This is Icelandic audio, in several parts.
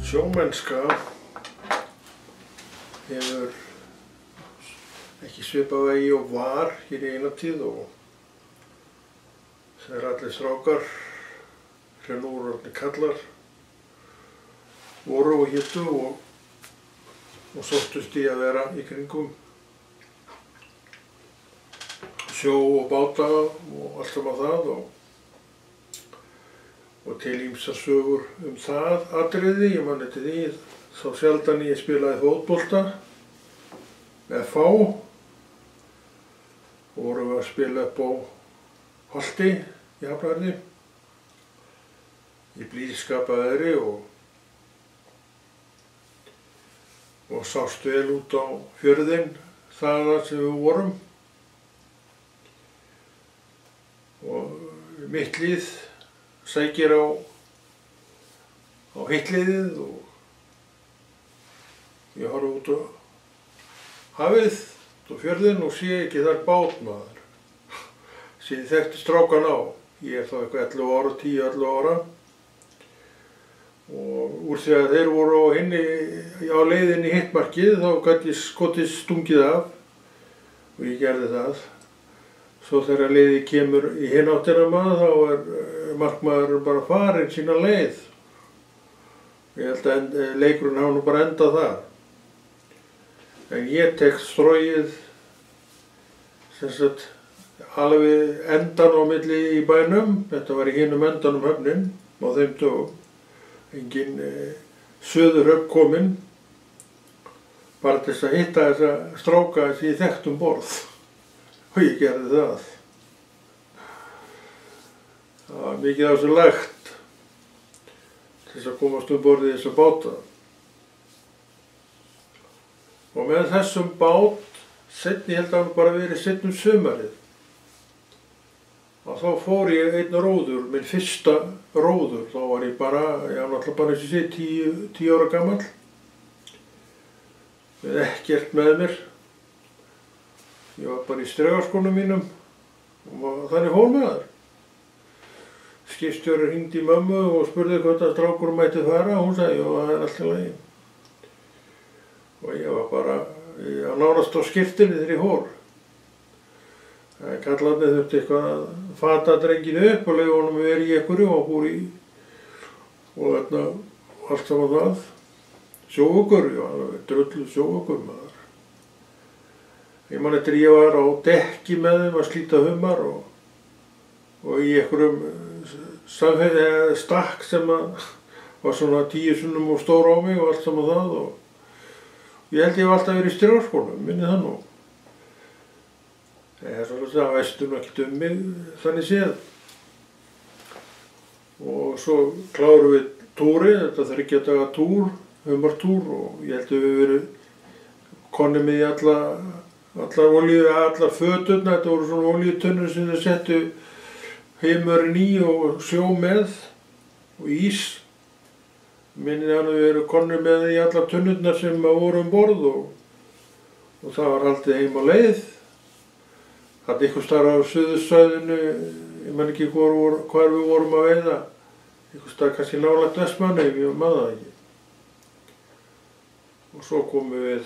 Sjómennska hefur ekki svipað vegi og var hér í eina tíð og þeir allir strákar sem nú eru orðnir kallar voru og hétu og sóttust í að vera í kringum sjó og báta og allt saman það og til ýmsar sögur það atriði. Ég man eftir því þá sjaldan ég spilaði fótbolta með FH og vorum við að spila upp á Holti í Hafnarfirði í blíðskaparveðri og sást vel út á fjörðinn þaðan sem við vorum og mitt lið sækir á hitt liðið og ég horfi út á hafið og fjörðinn og sé ekki þar bátmaður sem ég þekkti strákan á. Ég þá eitthvað 11 ára, 10-11 ára og úr því að þeir voru á leiðinni í hitt markið þá gat ég skotið stungið af og ég gerði það. Svo þegar liðið kemur í hina áttina maður þá markmaður bara farinn sína leið. Ég held að leikurinn hafi nú bara endað það. En ég tek stróið sem sagt alveg endan á milli í bænum. Þetta var í hinum endanum höfnin á þeim dögum. Engin suðurhöfn kominn. Bara til þess að hitta þessa stráka sem ég þekkti borð. Og ég gerði það. Það var mikið á þessu lagt til þess að komast borð í þessa báta. Og með þessum bát, seinni held að hann bara verið seinna sumarið. Og þá fór ég einn róður, minn fyrsta róður. Þá var ég var náttúrulega bara eins og sé 10 ára gamall. Með ekkert með mér. Ég var bara í stregaskónum mínum og þannig fór maður. Skipstjóri hringdi í mömmu og spurði hvort að strákurinn mætti fara og hún sagði, já, það allt í lagi. Og ég var bara nánast á skiptinni þegar ég fór. Kallarnir þurfti eitthvað að fata drenginu upp og leyfa honum að vera í einhverju og fór í og allt saman það. Sjóvöggur, já, drullu sjóvöggur maður. Ég man eftir ég var á dekki með þeim að slíta humar og í einhverjum stakk sem var svona 10 sinnum og stór á mig og allt saman það og ég held ég hef alltaf verið í stregaskónum, minni það nú. Það er svolítið að vestur ekkert mig þannig séð. Og svo klárum við túri, þetta 3 daga túr, humartúr og ég held að við verið konum með í allar föturnar, þetta voru svona olíutunnur sem þeir settu heimurinn í og sjó með og ís. Minnir hann að við erum konur með í allar tunnurnar sem voru borð og það var haldið heim á leið. Það var einhvers staðar á suðursvæðinu, ég man ekki hvar við vorum að veiða. Einhvers staðar kannski nálægt Vestmannaeyjum, ég man það ekki. Og svo komum við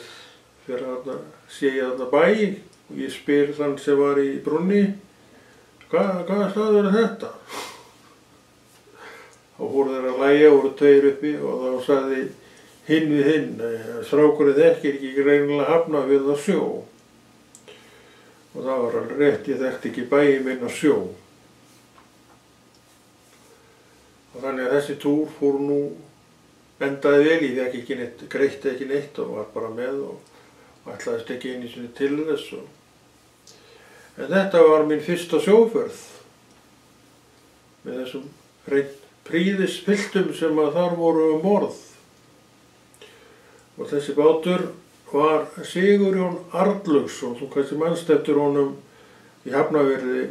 fyrir að sé ég þarna bæ og ég spyr þann sem var í brúnni, hvaða staður er þetta? Þá voru þeir að hlæja, voru 2 uppi og þá sagði hinn við hinn, strákurinn þekkir ekki greinilega Hafnarfjörð á sjó. Og það var alveg rétt, ég þekkti ekki bæinn minn á sjó. Og þannig að þessi túr fór nú endaði vel, ég fekk ekki neitt, greitti ekki neitt og var bara með og ætlaðist ekki einu sinni til þess. En þetta var mín fyrsta sjóferð með þessum prýðispiltum sem að þar voru borð. Og þessi bátur var Sigurjón Arnlaugsson, þú kannski manst eftir honum í Hafnarfirði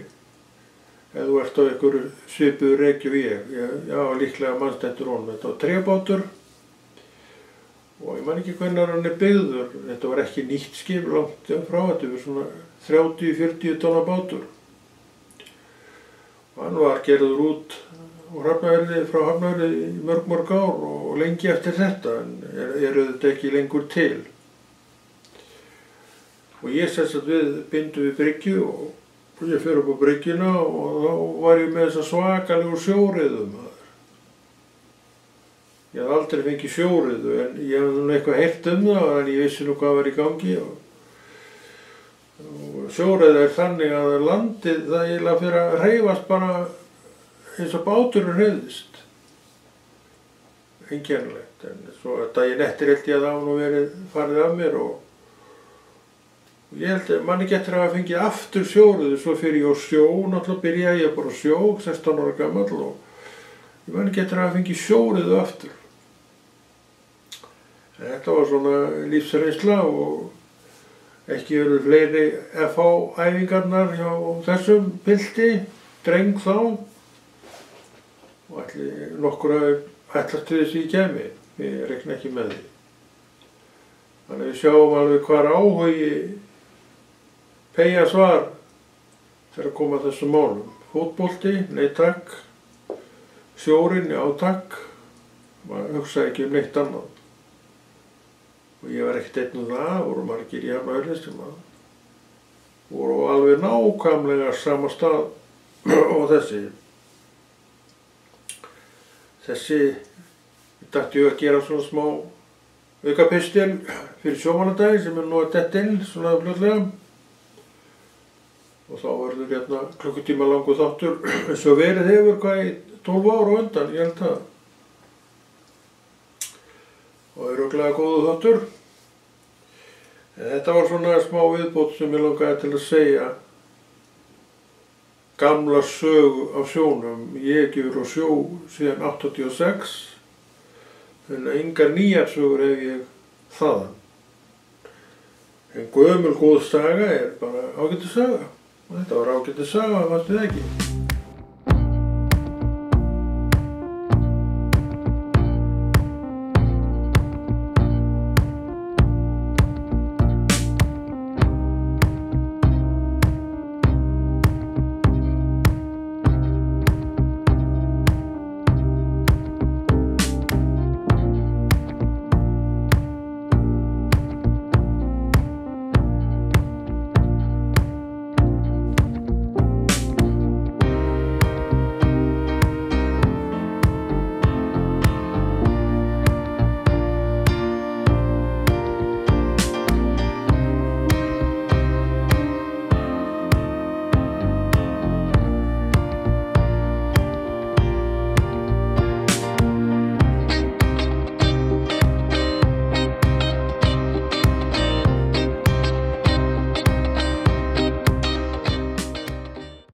ef þú ert á einhverju svipuðu rekju við ég. Já, líklega manst eftir honum. Þetta var trébátur og ég man ekki hvernig hann er byggður. Þetta var ekki nýtt skip langt frá, þetta var svona 30-40 tonna bátur. Og hann var gerður út Hrafnahverfi, frá Hrafnahverfi í mörg ár og lengi eftir þetta, en eru þetta ekki lengur til. Og ég við bindum við bryggju og ég fer upp á bryggjuna og þá var ég með þessa svakalegu sjóriðu maður. Ég hafði aldrei fengið sjóriðu en ég hafði nú eitthvað heyrt það en ég vissi nú hvað var í gangi. Og sjóriða þannig að landið það eiginlega fyrir að hreyfast bara eins og báturinn hreyfðist. Einkennilegt, en svo daginn eftir held ég að það nú verið farið af mér og ég held að manni getur að hafa fengið aftur sjóriðu, svo fyrir ég á sjó, náttúrulega byrjaði ég bara á sjó, 16 ára gamall og ég manni getur að hafa fengið sjóriðu aftur. En þetta var svona lífsreynsla og ekki eru fleiri FH-æfingarnar hjá þessum pilti, dreng þá, og ætli nokkur að ætlast til þess að ég kemi, ég reikna ekki með því. Þannig við sjáum alveg hvar áhugi Peyjas var þegar að koma að þessum málum. Fótbolti, nei takk, sjórinn, já takk, maður hugsaði ekki neitt annað. Og ég var ekkert einn það, voru margir í Hrafnahverfi sem voru alveg nákvæmlega sama stað og þessi. Ég dætti að gera svona smá aukapistil fyrir sjómannadaginn sem nú að detta inn svona fljótlega. Og þá verður hérna klukkutíma langur þáttur eins og verið hefur hvað í 12 ár og undan, ég held það. Og það örugglega góður þáttur. En þetta var svona smá viðbót sem ég langaði til að segja. Gamla sögu af sjónum. Ég hef gefið á sjó síðan 86. En engar nýjar sögur hef ég þaðan. En gömul góð saga bara ágætis saga. Og þetta var ágætis saga, fannst þið ekki?